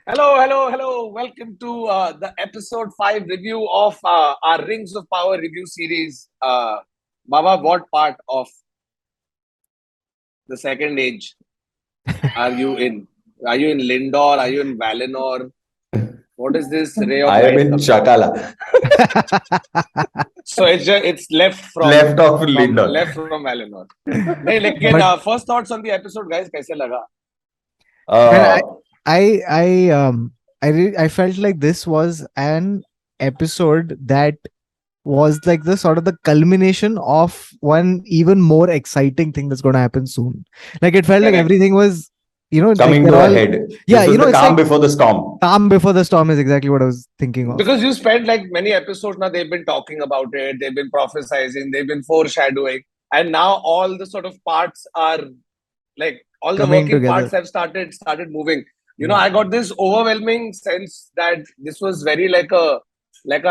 Hello, hello, hello. Welcome to the episode 5 review of our Rings of Power review series. Baba, what part of the second age are you in? Are you in Lindor? Are you in Valinor? What is this ray of I am light in coming? Chakala, So it's left left of from Lindor. left from Valinor. नहीं लेकिन But first thoughts on the episode, guys. कैसे लगा? man, Uh, I felt like this was an episode that was like the sort of the culmination of one even more exciting thing that's going to happen soon. Like it felt like Correct. everything was, like coming they're to a all, head. yeah, This was the it's calm like before the storm. calm before the storm is exactly what I was thinking of. Because you spent like many episodes now, they've been talking about it, they've been prophesizing, they've been foreshadowing, and now all the sort of parts are like all the Coming working together. parts have started moving. Mm. I got this overwhelming sense that this was very like a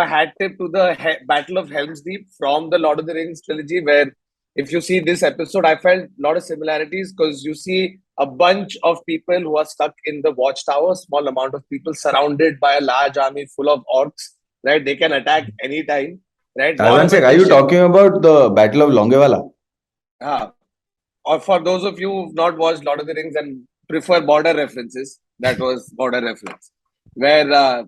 hat tip to the Battle of Helm's Deep from the Lord of the Rings trilogy, where if you see this episode, I felt a lot of similarities because you see a bunch of people who are stuck in the watchtower, small amount of people surrounded by a large army full of orcs, right? They can attack anytime, right? One sec, are Monumental you ship. talking about the Battle of Longevala? Or for those of you who've not watched Lord of the Rings and prefer border references, that was border reference. Where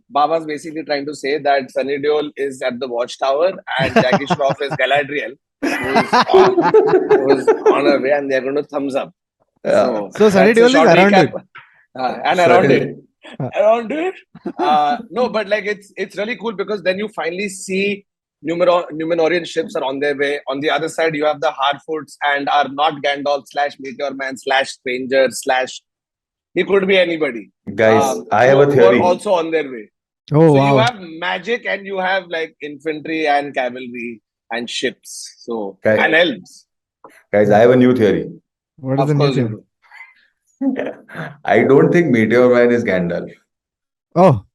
Baba's basically trying to say that Sunny Deol is at the watchtower and Jackie Shroff is Galadriel, who's on her way, and they're going to thumbs up. Yeah. So Sunny That's a Deol is short around recap. it. And around it. Uh, Around it. No, but like it's really cool because then you finally see Numenorian ships are on their way. On the other side, you have the Harfoots and are not Gandalf slash Meteor Man slash Stranger slash he could be anybody. Guys, I have a Who are theory. also on their way. Oh So you wow. have magic and you have like infantry and cavalry and ships. So Guys, and elves. guys, I have a new theory. What is the Of new course you theory? do. I don't think Meteor Man is Gandalf. Oh,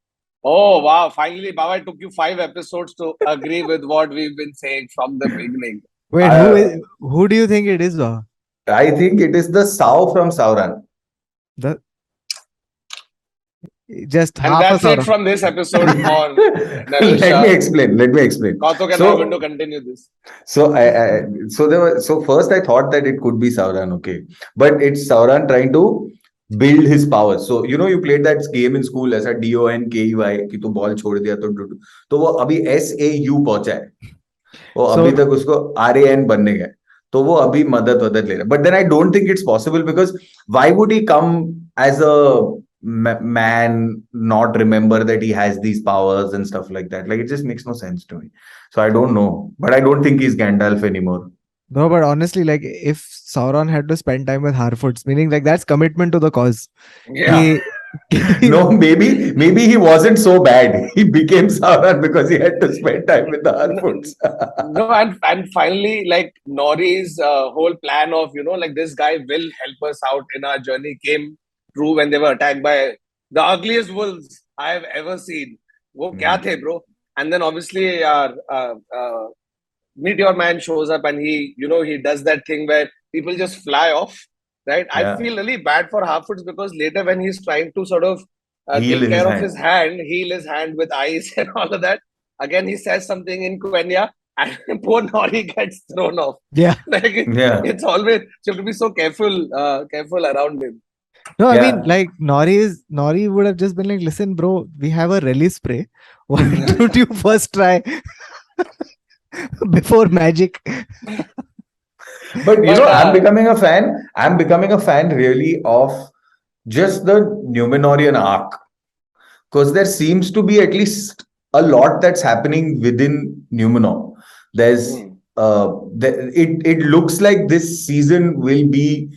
Oh wow! Finally, Baba, it took you 5 episodes to agree with what we've been saying from the beginning. wait, who do you think it is? I think it is the Sow from Sauron. The just And half a that's it Sauron. from this episode for Let me explain. Let me explain. Kautuk and I are going to continue this. So so first I thought that it could be Sauron, okay, but it's Sauron trying to build his power. So you played that game in school, ऐसा DONKEY कि तू ball छोड़ दिया तो वो अभी SAU पहुंचा है, वो So अभी तक उसको RAN बनने गया, तो वो अभी मदद ले रहा है. But then I don't think it's possible because why would he come as a man, not remember that he has these powers and stuff like that? Like it just makes no sense to me. So I don't know, but I don't think he's Gandalf anymore. no, but honestly, like if Sauron had to spend time with Harfoots, meaning like that's commitment to the cause. Yeah. No, maybe he wasn't so bad. He became Sauron because he had to spend time with the Harfoots. No, and finally, like Nori's whole plan of like this guy will help us out in our journey came true when they were attacked by the ugliest wolves I have ever seen. वो क्या थे, bro? And then obviously Meteor Man shows up and he does that thing where people just fly off, right? I Yeah. feel really bad for Harfoots because later when he's trying to sort of Heal take his care of hand. his hand, heal his hand with ice and all of that. Again, he says something in Quenya and poor Nori gets thrown off. Yeah. Like Yeah. it's always you have to be so careful around him. No, I mean Yeah. like Nori would have just been like, listen, bro, we have a release spray. Why don't you first try before magic? But I'm uh, becoming a fan. I'm becoming a fan really of just the Numenorian arc, because there seems to be at least a lot that's happening within Numenor. There's it looks like this season will be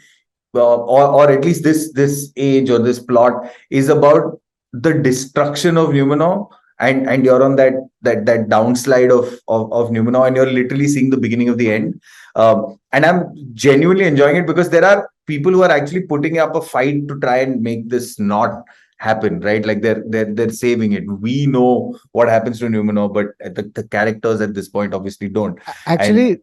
or at least this age or this plot is about the destruction of Numenor, and you're on that downslide of Numenor, and you're literally seeing the beginning of the end. And I'm genuinely enjoying it because there are people who are actually putting up a fight to try and make this not happen, right? Like they're saving it. We know what happens to Numenor, but the characters at this point obviously don't. Actually,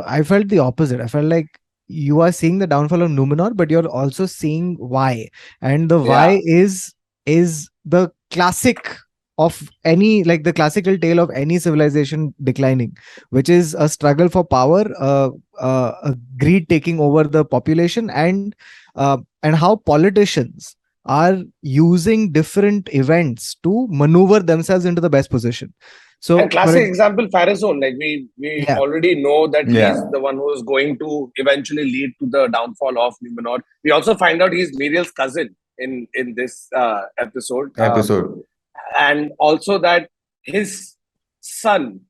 I felt the opposite. I felt like you are seeing the downfall of Numenor, but you're also seeing why. And the why is the classic of any, like the classical tale of any civilization declining, which is a struggle for power, a greed taking over the population, and how politicians are using different events to maneuver themselves into the best position. And So, classic example, Farazone. Like we yeah, already know that Yeah. he's the one who is going to eventually lead to the downfall of Numenor. We also find out he's Muriel's cousin in this episode, Episode. and also that his son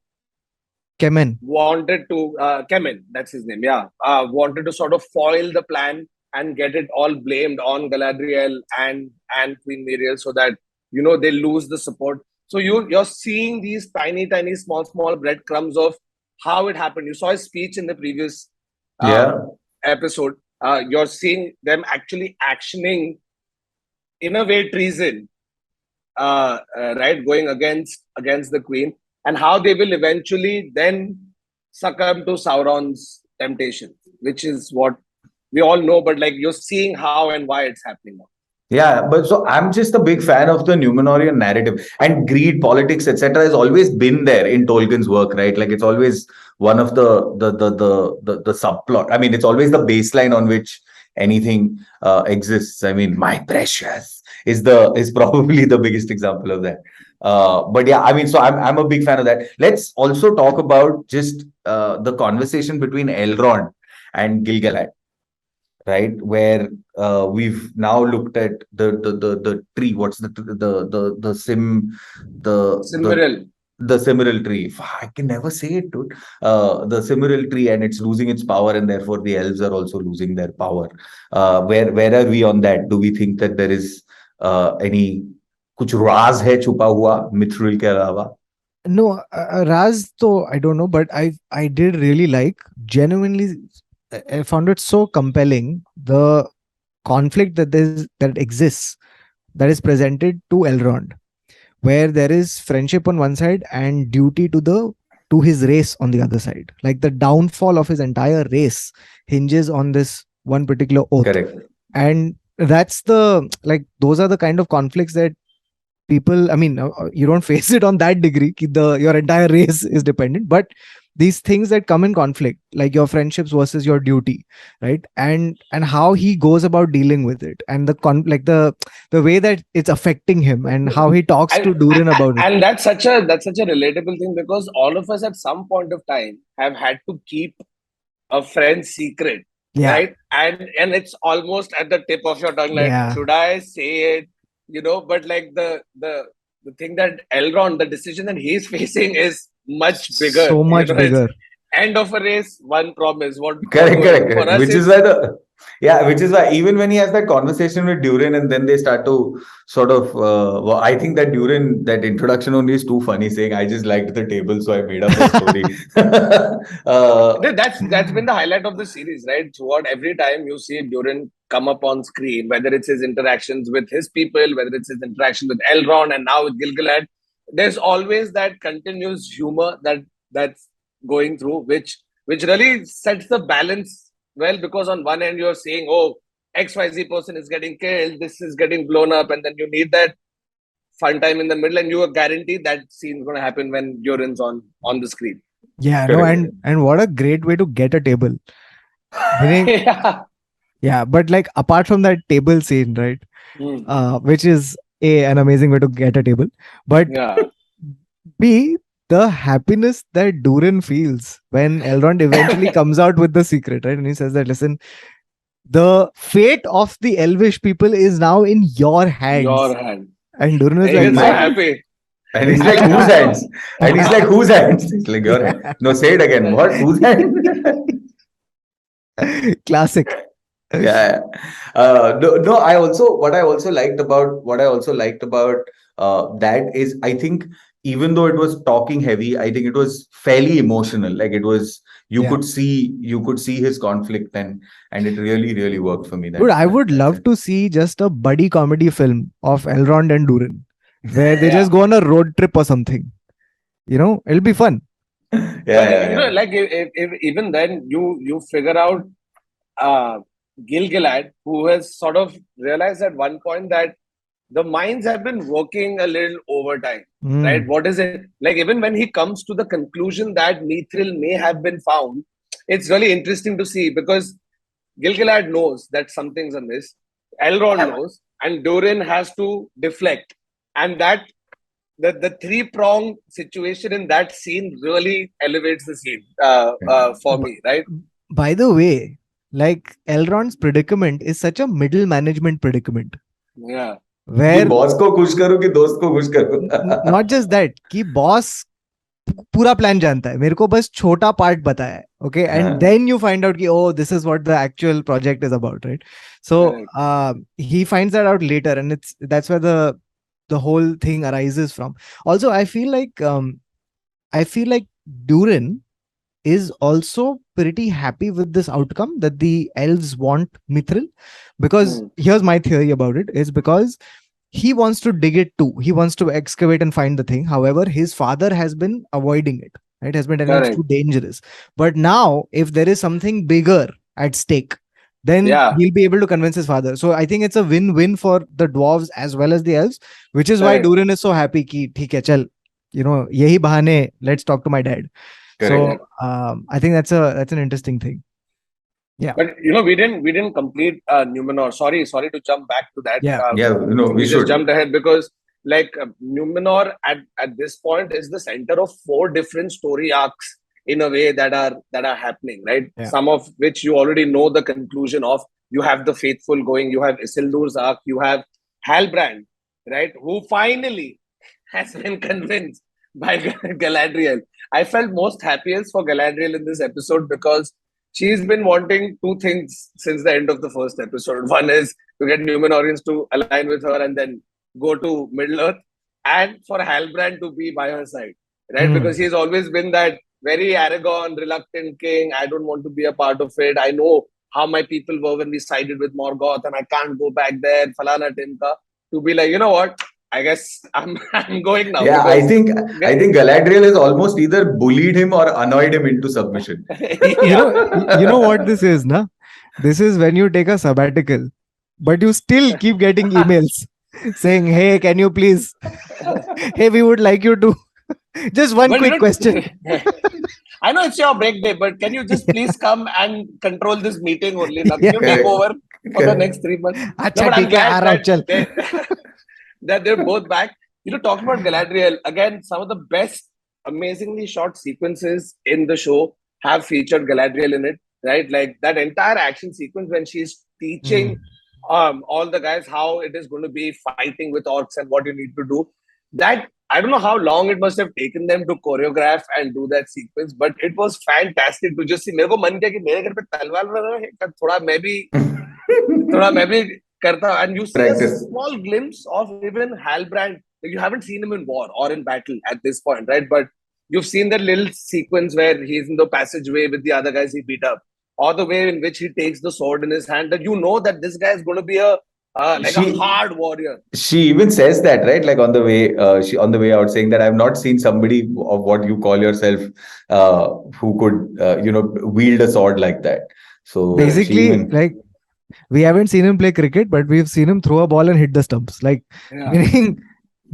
Kemen. wanted to Kemen, that's his name, yeah, wanted to sort of foil the plan and get it all blamed on Galadriel and Queen Muriel, so that they lose the support. So you're seeing these tiny small breadcrumbs of how it happened. You saw his speech in the previous uh, Yeah. episode. You're seeing them actually actioning, in a way, treason, right, going against the queen, and how they will eventually then succumb to Sauron's temptation, which is what we all know. But like, you're seeing how and why it's happening now. Yeah, but so I'm just a big fan of the Numenorian narrative, and greed, politics, etc. has always been there in Tolkien's work, right? Like it's always one of the subplot. I mean, it's always the baseline on which anything exists. I mean, my precious is probably the biggest example of that. But yeah, I mean, so I'm a big fan of that. Let's also talk about just the conversation between Elrond and Gilgalad, right? Where we've now looked at the tree. What's the Cimmeral. the Cimmeral tree? I can never say it, dude. The Cimmeral tree, and it's losing its power, and therefore the elves are also losing their power. Where are we on that? Do we think that there is any कुछ राज है छुपा हुआ Mithril के अलावा? No, Raz, though, I don't know, but I did really like, genuinely, I found it so compelling, the conflict that exists, that is presented to Elrond, where there is friendship on one side and duty to his race on the other side. Like the downfall of his entire race hinges on this one particular oath. Correct. And that's those are the kind of conflicts that people, I mean, you don't face it on that degree, your entire race is dependent, but these things that come in conflict, like your friendships versus your duty, right? And how he goes about dealing with it, and the way that it's affecting him, and how he talks to Durin about it. And that's such a relatable thing, because all of us at some point of time have had to keep a friend's secret, Yeah. right? And it's almost at the tip of your tongue, like, Yeah. should I say it? But like the thing that Elrond, the decision that he's facing is much bigger. So much It's bigger. end of a race, one promise. What Correct. for us Which is which is why even when he has that conversation with Durin, and then they start to sort of, well, I think that Durin, that introduction only is too funny, saying, I just liked the table, so I made up a story. that's been the highlight of the series, right? Throughout, every time you see Durin come up on screen, whether it's his interactions with his people, whether it's his interaction with Elrond, and now with Gilgalad, there's always that continuous humor that's going through, which really sets the balance well, because on one end you're saying, oh, XYZ person is getting killed, this is getting blown up, and then you need that fun time in the middle, and you are guaranteed that scene's going to happen when Durin's on the screen. Yeah, no, and what a great way to get a table. Yeah. Yeah, but like apart from that table scene, right? Which is an amazing way to get a table, but Yeah. B, the happiness that Durin feels when Elrond eventually comes out with the secret, right? And he says that, listen, the fate of the elvish people is now in your hands. Your hand. And Durin is He like, gets so "My-" happy. And he's like, whose hands? And he's like, whose hands? He's like, your hand. No, say it again. What? Whose hand? classic. Yeah. No, what I also liked about that is, I think, even though it was talking heavy, I think it was fairly emotional. Like it was, you Yeah. could see his conflict, and it really worked for me. Dude, I would love to see just a buddy comedy film of Elrond and Durin, where they just go on a road trip or something. It'll be fun. Yeah. Like if even then you figure out Gilgalad, who has sort of realized at one point that the minds have been working a little overtime, right? Mm. What is it? Like, even when he comes to the conclusion that Mithril may have been found, it's really interesting to see because Gilgalad knows that something's amiss, Elrond knows, and Durin has to deflect. And that the three-pronged situation in that scene really elevates the scene for B- me, right? By the way, like Elrond's predicament is such a middle management predicament Yeah, कि where boss को खुश करूं कि दोस्त को खुश करूं. not just that कि boss पूरा प्लान जानता है मेरे को बस छोटा पार्ट बताया है okay and then you find out कि oh this is what the actual project is about right so correct. he finds that out later and it's that's where the whole thing arises from. Also I feel like Durin is also pretty happy with this outcome that the elves want Mithril because Hmm. here's my theory about it is because he wants to dig it too. He wants to excavate and find the thing. However, his father has been avoiding it. Right? Has been telling him it's too Correct. dangerous. But now, if there is something bigger at stake, then Yeah, he'll be able to convince his father. So I think it's a win-win for the dwarves as well as the elves, which is why correct. Durin is so happy. Ki, "ठीक है, चल, यही बहाने, let's talk to my dad." So Correct. I think that's an interesting thing. Yeah, But we didn't complete Numenor. Sorry to jump back to that. yeah, Yeah, no, we We just should. jumped ahead because like Numenor at this point is the center of four different story arcs in a way that are happening, right? yeah. Some of which you already know the conclusion of. You have the faithful going. You have Isildur's arc. You have Halbrand, right? Who finally has been convinced by Galadriel. I felt most happiest for Galadriel in this episode because she's been wanting two things since the end of the first episode. One is to get Numenorians to align with her and then go to Middle Earth, and for Halbrand to be by her side, right? Hmm. Because he's always been that very arrogant, reluctant king. I don't want to be a part of it. I know how my people were when we sided with Morgoth, and I can't go back there. Falana Timka. To be like, you know what? I guess I'm going now Yeah, because I think Galadriel has almost either bullied him or annoyed him into submission. yeah. You know what this is, na? This is when you take a sabbatical, but you still keep getting emails saying, "Hey, can you please? Hey, we would like you to." Just one But quick question. I know it's your break day, but can you just please come and control this meeting only? Now, can Yeah. you take Correct. over for the next 3 months? No, अच्छा but I'm ठीक है आ glad रहा हूँ that चल. that they're both back. Talking about Galadriel, again, some of the best, amazingly short sequences in the show have featured Galadriel in it, right? Like that entire action sequence when she's teaching all the guys how it is going to be fighting with orcs and what you need to do. That I don't know how long it must have taken them to choreograph and do that sequence, but it was fantastic to just see. मेरे को मन किया कि मेरे घर पे तलवार वगैरह है, थोड़ा मैं भी करता. And you see a Practice. small glimpse of even Halbrand. You haven't seen him in war or in battle at this point, right? But you've seen that little sequence where he's in the passageway with the other guys he beat up, or the way in which he takes the sword in his hand. That you know that this guy is going to be a like a She hard warrior. she even says that, right? Like on the way out, saying that I've not seen somebody of what you call yourself who could wield a sword like that. So she Basically, even like we haven't seen him play cricket, but we've seen him throw a ball and hit the stumps. Like Yeah, meaning,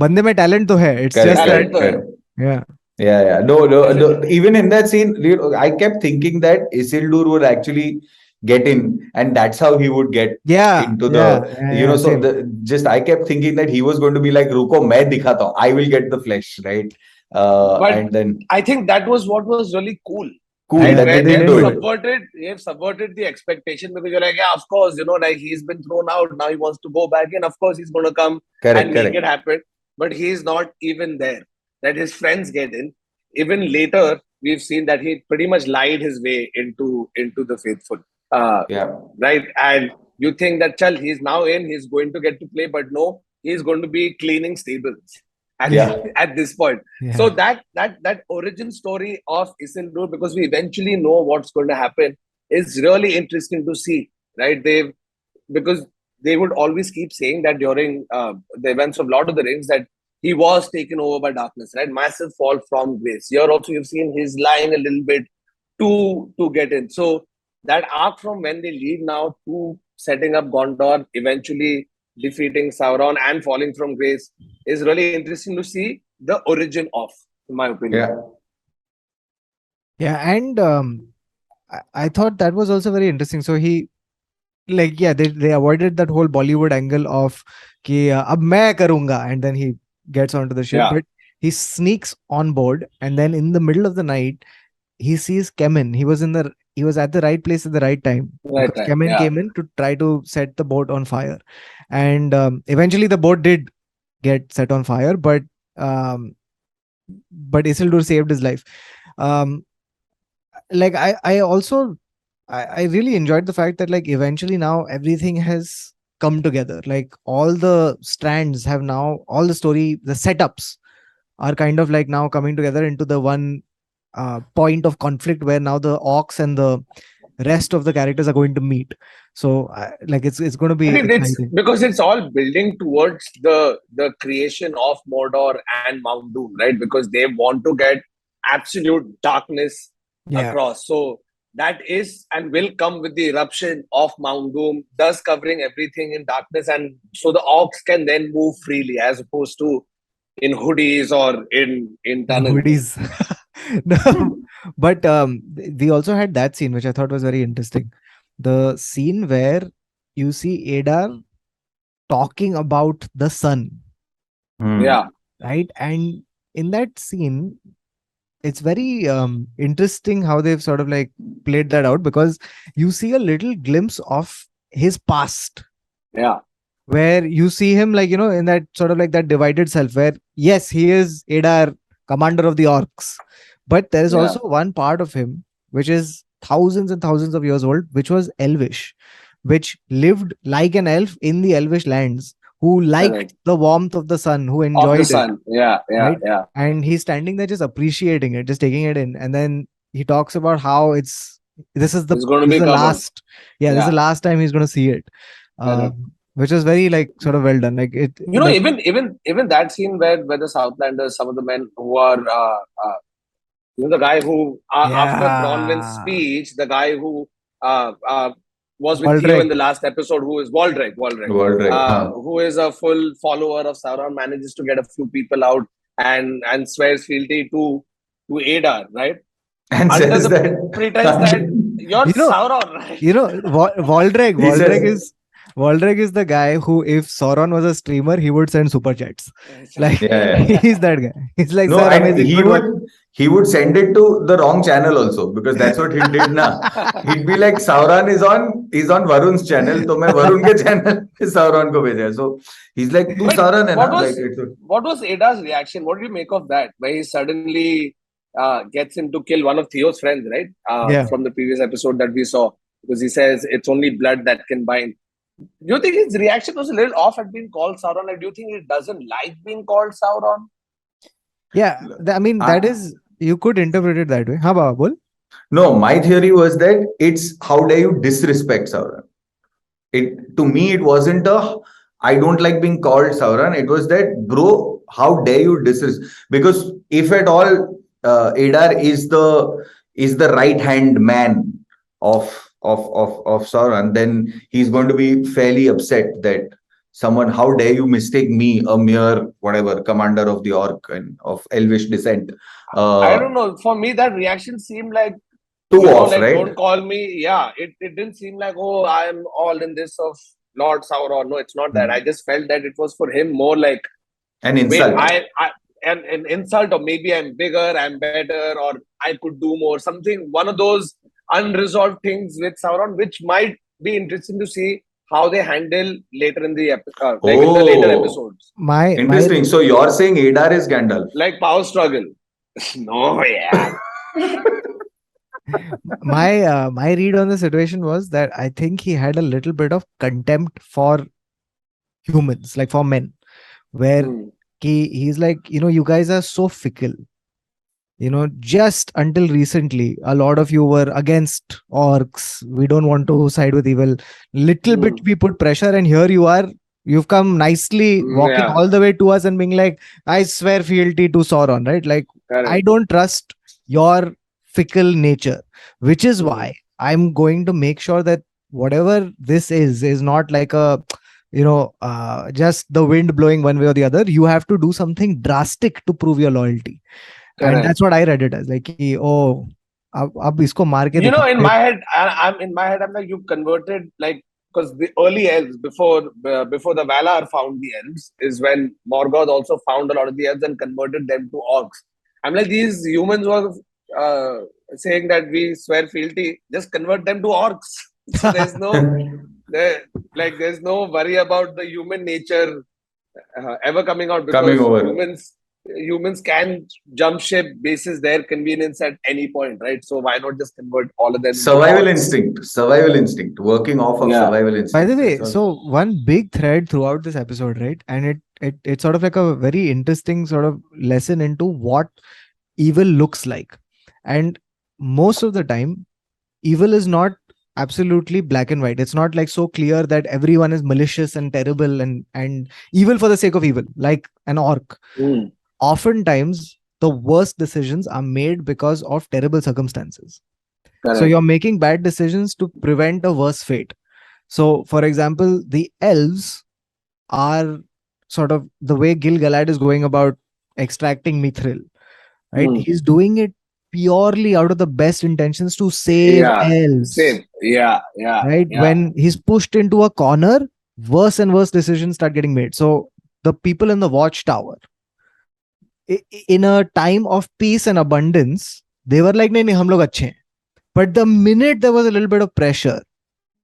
बंदे में talent तो है. It's correct, just that talent correct, तो है. correct. yeah. Yeah. No. Even in that scene, I kept thinking that Isildur would actually get in, and that's how he would get Yeah, into yeah, the, yeah, yeah, So same. I kept thinking that he was going to be like, "Ruko, मैं दिखाता हूँ. I will get the flesh," right? But And then I think that was what was really cool. cool Right, Yeah, that they where they did they've do didn't. it. subverted the expectation because you're like, yeah, of course, like he's been thrown out. Now he wants to go back in. Of course, he's going to come Correct, and make correct. it happen. But he's not even there. That his friends get in. Even later, we've seen that he pretty much lied his way into the faithful. Yeah. Right, and you think that chal, he's now in. He's going to get to play, but no, he's going to be cleaning stables at, Yeah. at this point. So Yeah. that origin story of Isildur, because we eventually know what's going to happen, is really interesting to see, right? Because they would always keep saying that during the events of Lord of the Rings that he was taken over by darkness, right? Massive fall from grace. Here also you've seen he's lying a little bit to get in. So that arc from when they leave now to setting up Gondor, eventually defeating Sauron and falling from grace is really interesting to see the origin of, in my opinion. Yeah. Yeah, and I thought that was also very interesting. So he, like, yeah, they avoided that whole Bollywood angle of ki ab main karunga, and then he gets onto the ship, Yeah. but he sneaks on board, and then in the middle of the night he sees Kemen. He was at the right place at the right time, Right, because right. Kemen Yeah. came in to try to set the boat on fire, and eventually the boat did get set on fire, um, but Isildur saved his life. Um, like I also I really enjoyed the fact that, like, eventually now everything has come together. Like, all the strands have now, all the story, the setups are kind of like now coming together into the one point of conflict, where now the orcs and the rest of the characters are going to meet. So like, it's going to I be think it's exciting. because it's all building towards the creation of Mordor and Mount Doom, right? Because they want to get absolute darkness Yeah. across. So that is and will come with the eruption of Mount Doom, thus covering everything in darkness, and so the orcs can then move freely as opposed to in hoodies or in In tunnels. hoodies. No, but we also had that scene, which I thought was very interesting. The scene where you see Adar talking about the sun, Hmm. Yeah, right? And in that scene, it's very interesting how they've sort of like played that out, because you see a little glimpse of his past, yeah, where you see him, like, in that sort of like that divided self, where yes, he is Adar, commander of the orcs, but there is yeah. also one part of him which is thousands and thousands of years old, which was elvish, which lived like an elf in the elvish lands, who liked Correct. the warmth of the sun, who Of the enjoyed it, sun. Yeah, yeah, right? yeah. And he's standing there just appreciating it, just taking it in, and then he talks about how this is the It's going to this is be the covered. last, yeah, this is Yeah, the last time he's going to see it, correct. which was very, like, sort of well done. Like, it You know, the even that scene where the Southlanders, some of the men who are the guy who after Bronwyn's Yeah, speech, the guy who uh, uh, was with Theo in Waldreg. the last episode, who is Waldreg, World right. Huh. who is a full follower of Sauron, manages to get a few people out and swears fealty to Adar, right? And Under says the that pretense that you're You know, Sauron, right? Waldreg. he says, Waldreg is the guy who, if Sauron was a streamer, he would send super chats. Like, yeah, yeah. he's that guy. He's like, No, sir, and amazing, good one. he would send it to the wrong channel also, because that's what he did now. He'd be like, Sauron is on Varun's channel, तो मैं वरुण के channel पे Sauron को भेजा. So he's like, तू But Sauron है what ना? Like was it's what was Ada's reaction? What did you make of that? Where he suddenly gets him to kill one of Theo's friends, right? Yeah. From the previous episode that we saw, because he says it's only blood that can bind. Do you think his reaction was a little off at being called Sauron? Like, do you think he doesn't like being called Sauron? Yeah. I mean, that is, you could interpret it that way. Huh, Baba, bol? No, my theory was that it's how dare you disrespect Sauron. It to me it wasn't a I don't like being called Sauron. It was that, bro, how dare you disrespect? Because if at all Adar is the right hand man of Sauron, then he's going to be fairly upset that someone, how dare you mistake me, a mere whatever commander of the orc and of elvish descent, I uh, don't know. For me, that reaction seemed like, too off, like, right? don't call me. Yeah, it didn't seem like, oh, I'm all in this of Lord Sauron. No, it's not that. I just felt that it was for him more like, An wait, insult. an insult, or maybe I'm bigger, I'm better, or I could do more. Something, one of those unresolved things with Sauron, which might be interesting to see how they handle later in the like in the later Oh, episodes, My interesting. So you're saying Adar is Gandalf? like power struggle. No, yeah, my read on the situation was that I think he had a little bit of contempt for humans, like for men, where Hmm. he's like, you guys are so fickle. Just until recently, a lot of you were against orcs. We don't want to side with evil. Little bit Hmm. we put pressure, and here you are. You've come nicely walking Yeah, all the way to us and being like, I swear fealty to Sauron, right? Like, I correct. don't trust your fickle nature, which is Hmm. why I'm going to make sure that whatever this is not like a just the wind blowing one way or the other. You have to do something drastic to prove your loyalty. And Correct. that's what I read it as. Like, oh, ab isko maar ke You know, in dikhate. my head, I'm in my head. I'm like, you converted like because the early elves before the Valar found the elves is when Morgoth also found a lot of the elves and converted them to orcs. I'm like, these humans were saying that we swear fealty, just convert them to orcs. So there, there's no worry about the human nature ever coming out Coming because over. humans can jump ship basis their convenience at any point, right? So why not just convert all of them into orcs? Survival instinct, working off of Yeah, survival By the instinct. That's way, all. so one big thread throughout this episode, right? And it's sort of like a very interesting sort of lesson into what evil looks like. And most of the time, evil is not absolutely black and white. It's not like so clear that everyone is malicious and terrible and evil for the sake of evil, like an orc. mm, Oftentimes, the worst decisions are made because of terrible circumstances. So correct. you're making bad decisions to prevent a worse fate. So, for example, the elves are sort of the way Gil-galad is going about extracting mithril, right? Mm, He's doing it purely out of the best intentions to save yeah, elves, same. Yeah, yeah, right? yeah, When he's pushed into a corner, worse and worse decisions start getting made. So the people in the watchtower, in a time of peace and abundance, they were like, nahi, nahi, hum log achhe hain. But the minute there was a little bit of pressure,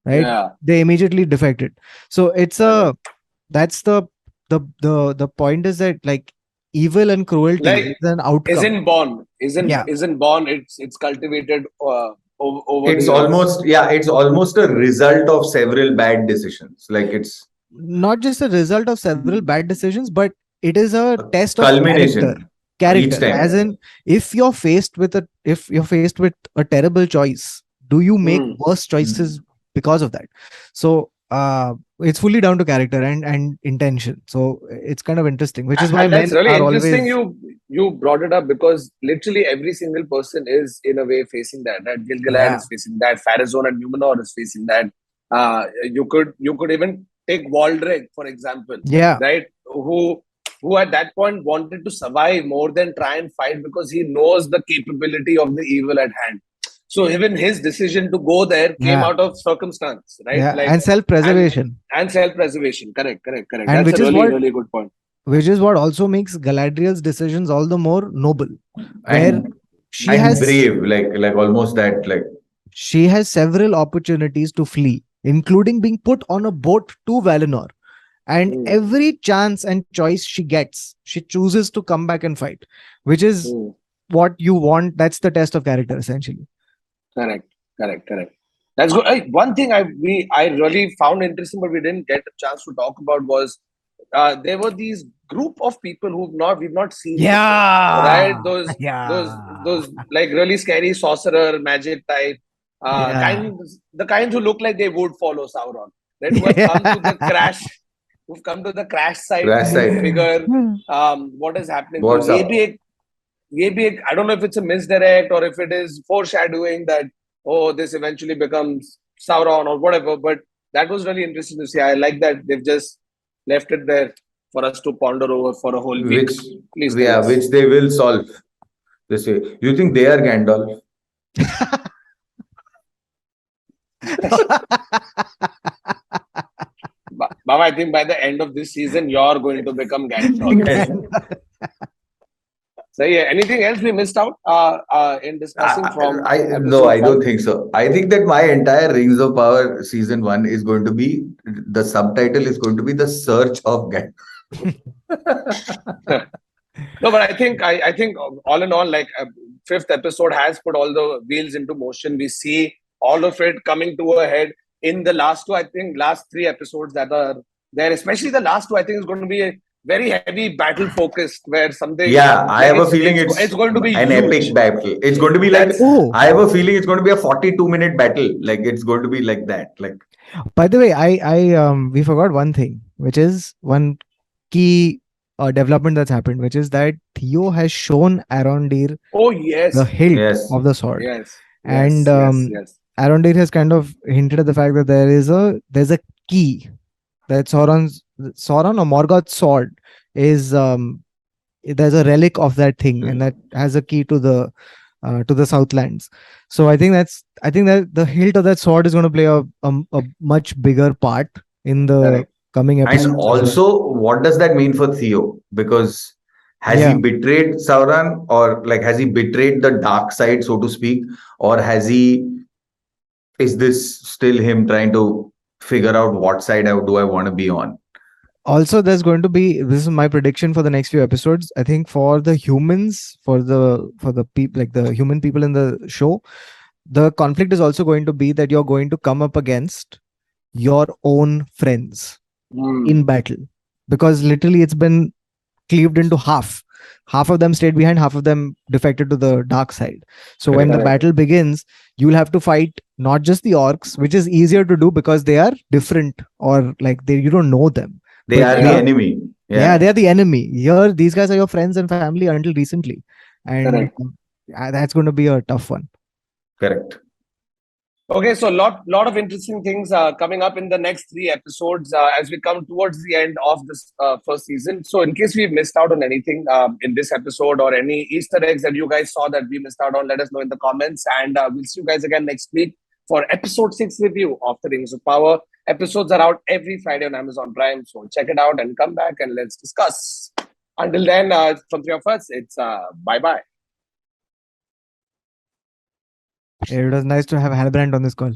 right, yeah. they immediately defected. So it's Correct. that's the point is that like evil and cruelty Like is an outcome. isn't born, Yeah, isn't born. It's cultivated over the It's years. almost, yeah, it's almost a result of several bad decisions. Like it's not just a result of several bad decisions, but it is a a test of character. culmination each As time. in, if you're faced with a terrible choice, do you make Mm. worse choices because of that? So it's fully down to character and intention. So it's kind of interesting, which is why And that's men really are interesting. always. You brought it up because literally every single person is in a way facing that. Right? Gilgalad Yeah, is facing that. Pharazôn and Numenor is facing that. You could even take Waldreg for example, yeah, right? Who at that point wanted to survive more than try and fight because he knows the capability of the evil at hand. So even his decision to go there came yeah, out of circumstance, right? yeah, Like and and self-preservation. and self-preservation. Correct, correct, correct. And That's a really, really good point. which is what also makes Galadriel's decisions all the more noble, where and she and has brave, like almost that, like she has several opportunities to flee, including being put on a boat to Valinor. And Mm, every chance and choice she gets, she chooses to come back and fight, which is mm. what you want. That's the test of character, essentially. Correct, correct, correct. That's good. One thing I really found interesting, but we didn't get a chance to talk about was there were these group of people we've not seen before, right? Yeah. Those Yeah. like really scary sorcerer magic type, Yeah. the kinds who look like they would follow Sauron, right? Who've come to the crash site crash to site. figure what is happening. What's up? Maybe I don't know if it's a misdirect or if it is foreshadowing that this eventually becomes Sauron or whatever. But that was really interesting to see. I like that they've just left it there for us to ponder over for a whole week. Which, Please tell yeah, us. which they will solve this way. You think they are Gandalf? Baba, I think by the end of this season, you're going to become Gandalf. So yeah, anything else we missed out in discussing from No, episode I one? don't think so. I think that my entire Rings of Power season one is going to be, the subtitle is going to be The Search of Gandalf. No, but I think all in all, like fifth episode has put all the wheels into motion. We see all of it coming to a head in the last two. I think last three episodes that are there, especially the last two, I think is going to be a very heavy battle focused, where something Yeah, I like have a feeling it's going to be an epic huge. battle. It's going to be like, That's Oh, I have a feeling it's going to be a 42-minute battle. Like it's going to be like that. Like, by the way, we forgot one thing, which is one key development that's happened, which is that Theo has shown Arondir oh the yes, hilt yes. of the sword, yes, and yes, yes, yes. Arondir has kind of hinted at the fact that there's a key that Sauron or Morgoth's sword is there's a relic of that thing, and that has a key to the Southlands. So I think that the hilt of that sword is going to play a much bigger part in the Correct. coming And episodes as well. also, what does that mean for Theo? Because has he Yeah. betrayed Sauron, or like has he betrayed the dark side, so to speak, or is this still him trying to figure out what side do I want to be on? Also, there's going to be, this is my prediction for the next few episodes. I think for the humans, for the people, like the human people in the show, the conflict is also going to be that you're going to come up against your own friends Hmm. in battle, because literally it's been cleaved into half of them stayed behind, half of them defected to the dark side. So when the Correct. Correct. battle begins, you'll have to fight not just the orcs, which is easier to do because they are different, or like you don't know them, They but are the Yeah. enemy. yeah, Yeah, they are the enemy. Here these guys are your friends and family until recently, and Correct. that's going to be a tough one. correct. Okay, so lot of interesting things coming up in the next three episodes as we come towards the end of this first season. So, in case we've missed out on anything in this episode or any Easter eggs that you guys saw that we missed out on, let us know in the comments. And we'll see you guys again next week for episode 6 review of The Rings of Power. Episodes are out every Friday on Amazon Prime. So, check it out and come back and let's discuss. Until then, from three of us, it's bye bye. It was nice to have Halbrand on this call.